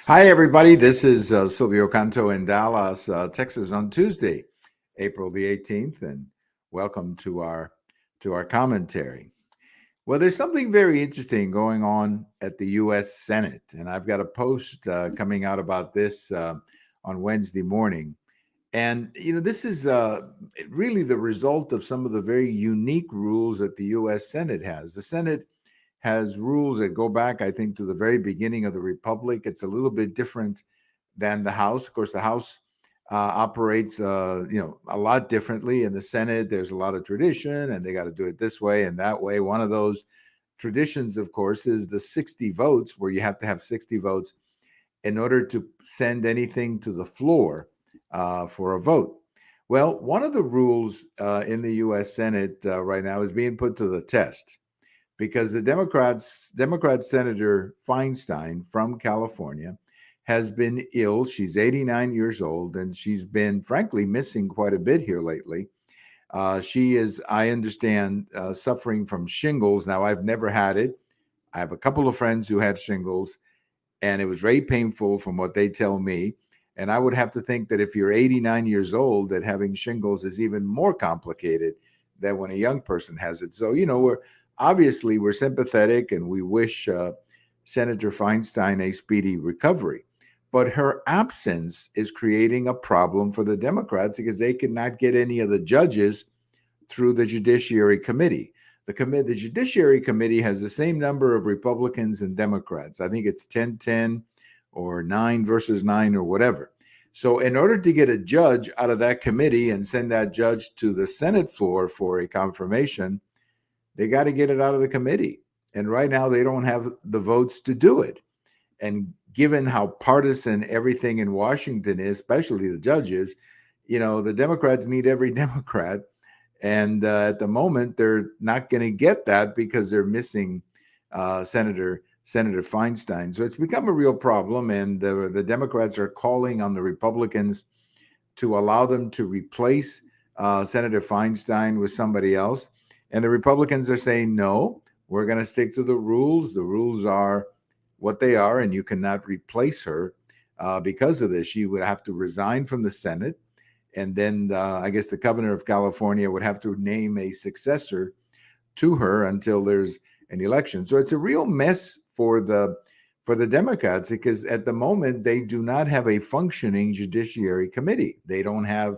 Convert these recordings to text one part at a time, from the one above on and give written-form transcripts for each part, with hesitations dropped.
Hi, everybody. This is Silvio Canto in Dallas, Texas, on Tuesday, April the 18th, and welcome to our commentary. Well, there's something very interesting going on at the U.S. Senate, and I've got a post coming out about this on Wednesday morning. And this is really the result of some of the very unique rules that the U.S. Senate has. The Senate has rules that go back, I think, to the very beginning of the Republic. It's a little bit different than the House. Of course, the House operates, a lot differently. In the Senate, there's a lot of tradition, and they got to do it this way and that way. One of those traditions, of course, is the 60 votes, where you have to have 60 votes in order to send anything to the floor for a vote. Well, one of the rules in the U.S. Senate right now is being put to the test because the Democrat Senator Feinstein from California has been ill. She's 89 years old, and she's been, frankly, missing quite a bit here lately. She is, I understand, suffering from shingles. Now, I've never had it. I have a couple of friends who had shingles, and it was very painful from what they tell me. And I would have to think that if you're 89 years old, that having shingles is even more complicated than when a young person has it. So, we're sympathetic, and we wish Senator Feinstein a speedy recovery. But her absence is creating a problem for the Democrats because they cannot get any of the judges through the Judiciary Committee. The Judiciary Committee has the same number of Republicans and Democrats. I think it's 10-10 or 9 versus 9 or whatever. So in order to get a judge out of that committee and send that judge to the Senate floor for a confirmation, they got to get it out of the committee. And right now they don't have the votes to do it. And given how partisan everything in Washington is, especially the judges, the Democrats need every Democrat. And at the moment, they're not going to get that because they're missing Senator Feinstein. So it's become a real problem. And the Democrats are calling on the Republicans to allow them to replace Senator Feinstein with somebody else. And the Republicans are saying, no, we're going to stick to the rules. The rules are what they are, and you cannot replace her because of this. She would have to resign from the Senate. And then I guess the governor of California would have to name a successor to her until there's an election. So it's a real mess for the Democrats because at the moment they do not have a functioning Judiciary Committee. They don't have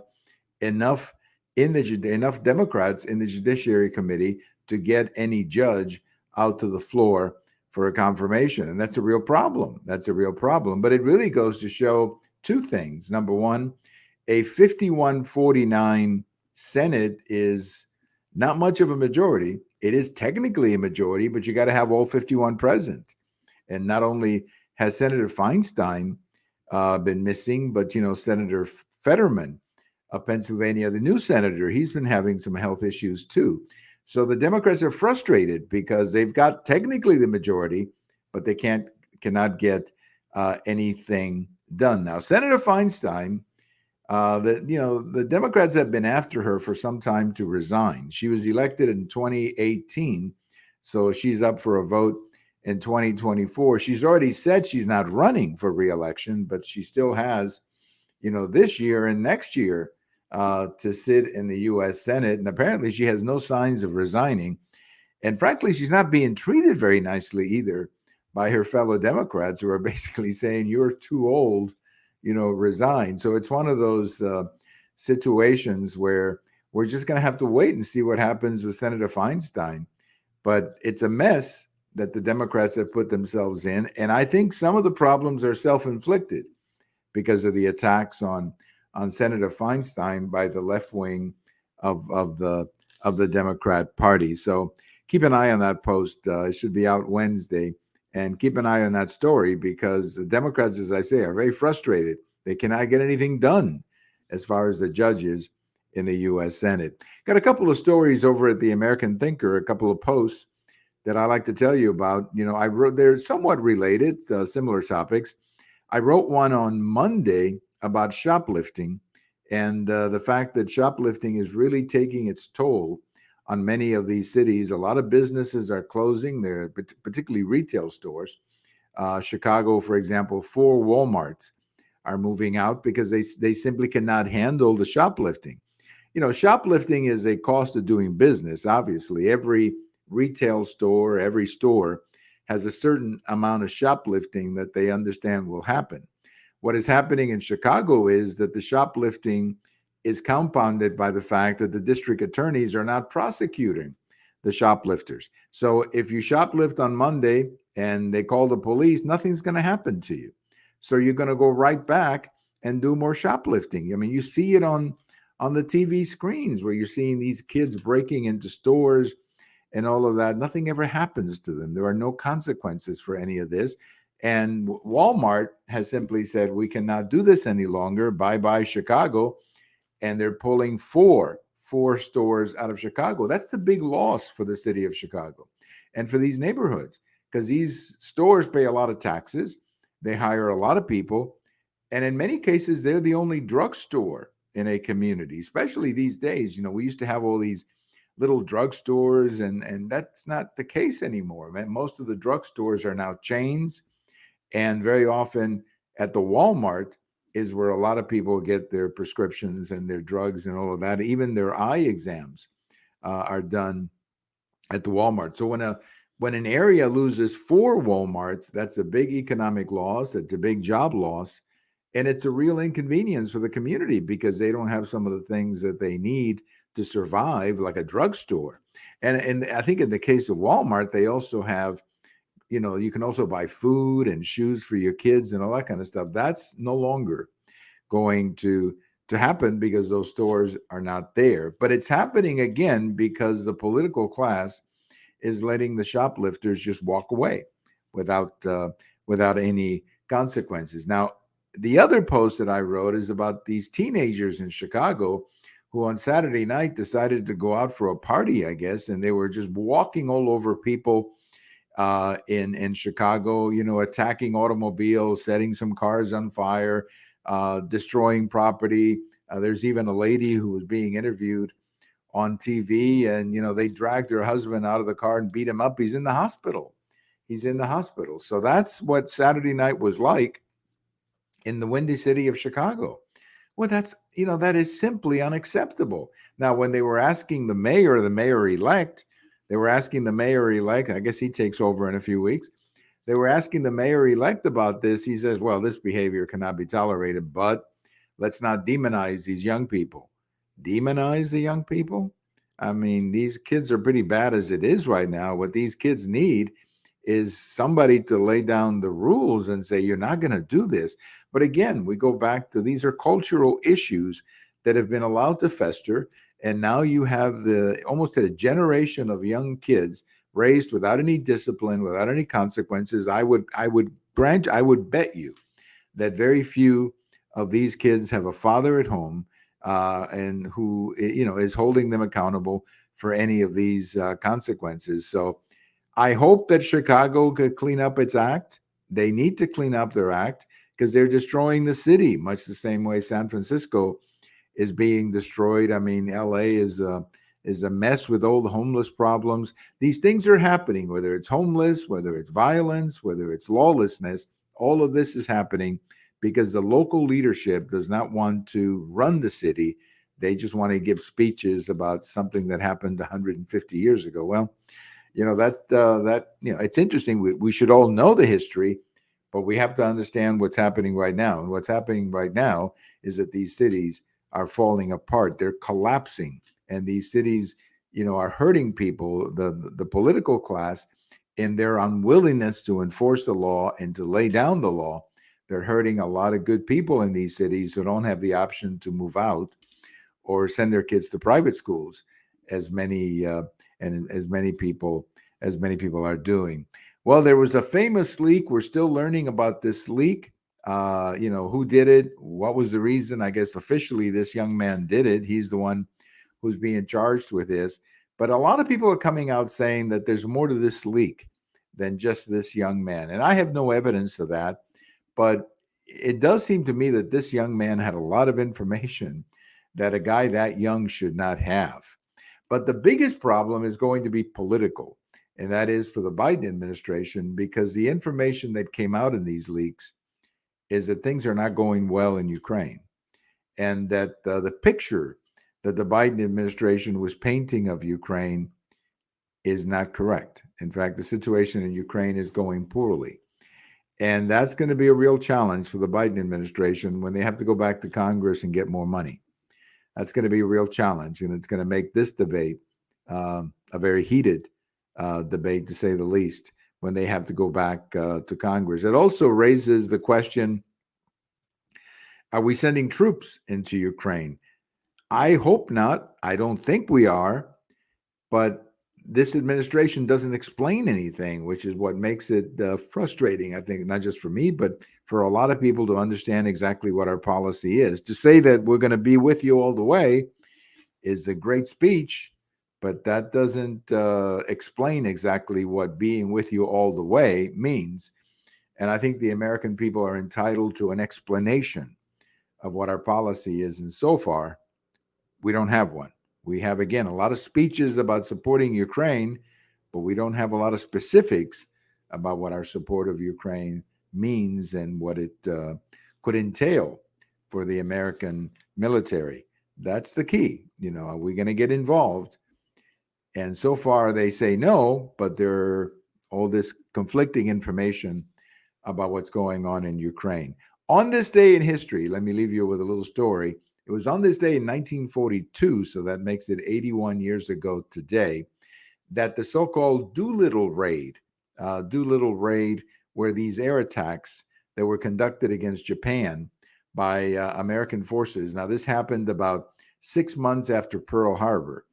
enough Democrats in the Judiciary Committee to get any judge out to the floor for a confirmation. And that's a real problem. That's a real problem. But it really goes to show two things. Number one, a 51-49 Senate is not much of a majority. It is technically a majority, but you got to have all 51 present. And not only has Senator Feinstein been missing, but, Senator Fetterman of Pennsylvania, the new senator, he's been having some health issues too. So the Democrats are frustrated because they've got technically the majority, but they cannot get anything done. Now, Senator Feinstein, the Democrats have been after her for some time to resign. She was elected in 2018, so she's up for a vote in 2024. She's already said she's not running for re-election, but she still has, this year and next year to sit in the U.S. Senate. And apparently she has no signs of resigning. And frankly, she's not being treated very nicely either by her fellow Democrats who are basically saying, you're too old, resign. So it's one of those situations where we're just going to have to wait and see what happens with Senator Feinstein. But it's a mess that the Democrats have put themselves in. And I think some of the problems are self-inflicted because of the attacks on Senator Feinstein by the left wing of the Democrat Party. So keep an eye on that post. It should be out Wednesday. And keep an eye on that story because the Democrats, as I say, are very frustrated. They cannot get anything done as far as the judges in the U.S. Senate. Got a couple of stories over at the American Thinker, a couple of posts that I like to tell you about. I wrote, they're somewhat related, similar topics. I wrote one on Monday about shoplifting and the fact that shoplifting is really taking its toll on many of these cities. A lot of businesses are closing, they're particularly retail stores. Chicago, for example, 4 Walmarts are moving out because they simply cannot handle the shoplifting. Shoplifting is a cost of doing business. Obviously, every retail store, every store has a certain amount of shoplifting that they understand will happen. What is happening in Chicago is that the shoplifting is compounded by the fact that the district attorneys are not prosecuting the shoplifters. So if you shoplift on Monday and they call the police, nothing's going to happen to you. So you're going to go right back and do more shoplifting. I mean, you see it on the TV screens where you're seeing these kids breaking into stores and all of that. Nothing ever happens to them. There are no consequences for any of this. And Walmart has simply said, we cannot do this any longer. Bye bye, Chicago. And they're pulling four stores out of Chicago. That's the big loss for the city of Chicago and for these neighborhoods, because these stores pay a lot of taxes. They hire a lot of people. And in many cases, they're the only drugstore in a community, especially these days. We used to have all these little drugstores, and that's not the case anymore. Man, most of the drugstores are now chains, and very often at the Walmart is where a lot of people get their prescriptions and their drugs and all of that. Even their eye exams are done at the Walmart. So when an area loses 4 Walmarts, that's a big economic loss. It's a big job loss. And it's a real inconvenience for the community because they don't have some of the things that they need to survive, like a drugstore. And I think in the case of Walmart, they also have, you can also buy food and shoes for your kids and all that kind of stuff. That's no longer going to happen because those stores are not there. But it's happening again because the political class is letting the shoplifters just walk away without any consequences. Now, the other post that I wrote is about these teenagers in Chicago who on Saturday night decided to go out for a party, I guess, and they were just walking all over people in Chicago, attacking automobiles, setting some cars on fire, destroying property. There's even a lady who was being interviewed on TV, and they dragged her husband out of the car and beat him up. He's in the hospital. So that's what Saturday night was like in the Windy City of Chicago. Well, that is simply unacceptable. Now, when they were asking the mayor-elect, I guess he takes over in a few weeks. They were asking the mayor-elect about this. He says, well, this behavior cannot be tolerated, but let's not demonize these young people. Demonize the young people? I mean, these kids are pretty bad as it is right now. What these kids need is somebody to lay down the rules and say, you're not going to do this. But again, we go back to these are cultural issues that have been allowed to fester. And now you have almost a generation of young kids raised without any discipline, without any consequences. I would bet you that very few of these kids have a father at home and who is holding them accountable for any of these consequences. So I hope that Chicago could clean up its act. They need to clean up their act because they're destroying the city, much the same way San Francisco is being destroyed. I mean, LA is a mess with all the homeless problems. These things are happening, whether it's homeless, whether it's violence, whether it's lawlessness. All of this is happening because the local leadership does not want to run the city. They just want to give speeches about something that happened 150 years ago. Well, it's interesting. We should all know the history, but we have to understand what's happening right now. And what's happening right now is that these cities are falling apart. They're collapsing. And these cities, are hurting people, the political class, in their unwillingness to enforce the law and to lay down the law. They're hurting a lot of good people in these cities who don't have the option to move out or send their kids to private schools, as many people are doing. Well, there was a famous leak. We're still learning about this leak. Who did it? What was the reason? I guess officially this young man did it. He's the one who's being charged with this. But a lot of people are coming out saying that there's more to this leak than just this young man. And I have no evidence of that. But it does seem to me that this young man had a lot of information that a guy that young should not have. But the biggest problem is going to be political. and that is for the Biden administration, because the information that came out in these leaks is that things are not going well in Ukraine, and that the picture that the Biden administration was painting of Ukraine is not correct. In fact, the situation in Ukraine is going poorly. And that's going to be a real challenge for the Biden administration when they have to go back to Congress and get more money. That's going to be a real challenge, and it's going to make this debate a very heated debate, to say the least, when they have to go back to Congress. It also raises the question, are we sending troops into Ukraine? I hope not. I don't think we are. But this administration doesn't explain anything, which is what makes it frustrating, I think, not just for me, but for a lot of people to understand exactly what our policy is. To say that we're going to be with you all the way is a great speech, but that doesn't explain exactly what being with you all the way means. And I think the American people are entitled to an explanation of what our policy is. And so far, we don't have one. We have, again, a lot of speeches about supporting Ukraine, but we don't have a lot of specifics about what our support of Ukraine means and what it could entail for the American military. That's the key. Are we going to get involved? And so far they say no, but there are all this conflicting information about what's going on in Ukraine. On this day in history, let me leave you with a little story. It was on this day in 1942, so that makes it 81 years ago today, that the so-called Doolittle raid were these air attacks that were conducted against Japan by American forces. Now, this happened about 6 months after Pearl Harbor.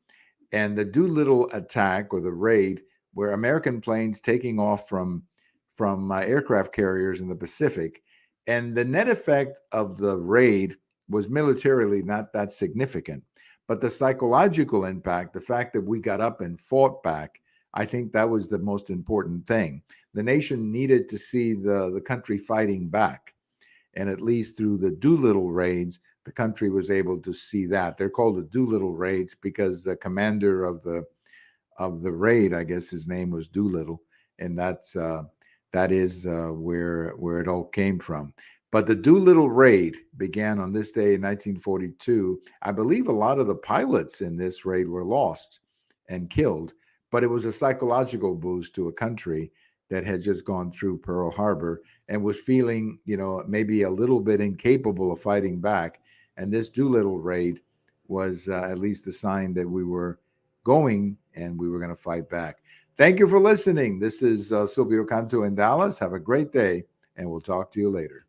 And the Doolittle attack, or the raid, were American planes taking off from aircraft carriers in the Pacific. And the net effect of the raid was militarily not that significant. But the psychological impact, the fact that we got up and fought back, I think that was the most important thing. The nation needed to see the country fighting back. And at least through the Doolittle raids, the country was able to see that. They're called the Doolittle raids because the commander of the raid, I guess his name was Doolittle, and that is where it all came from. But the Doolittle raid began on this day in 1942. I believe a lot of the pilots in this raid were lost and killed, but it was a psychological boost to a country that had just gone through Pearl Harbor and was feeling, maybe a little bit incapable of fighting back. And this Doolittle raid was at least a sign that we were going and we were going to fight back. Thank you for listening. This is Silvio Canto in Dallas. Have a great day, and we'll talk to you later.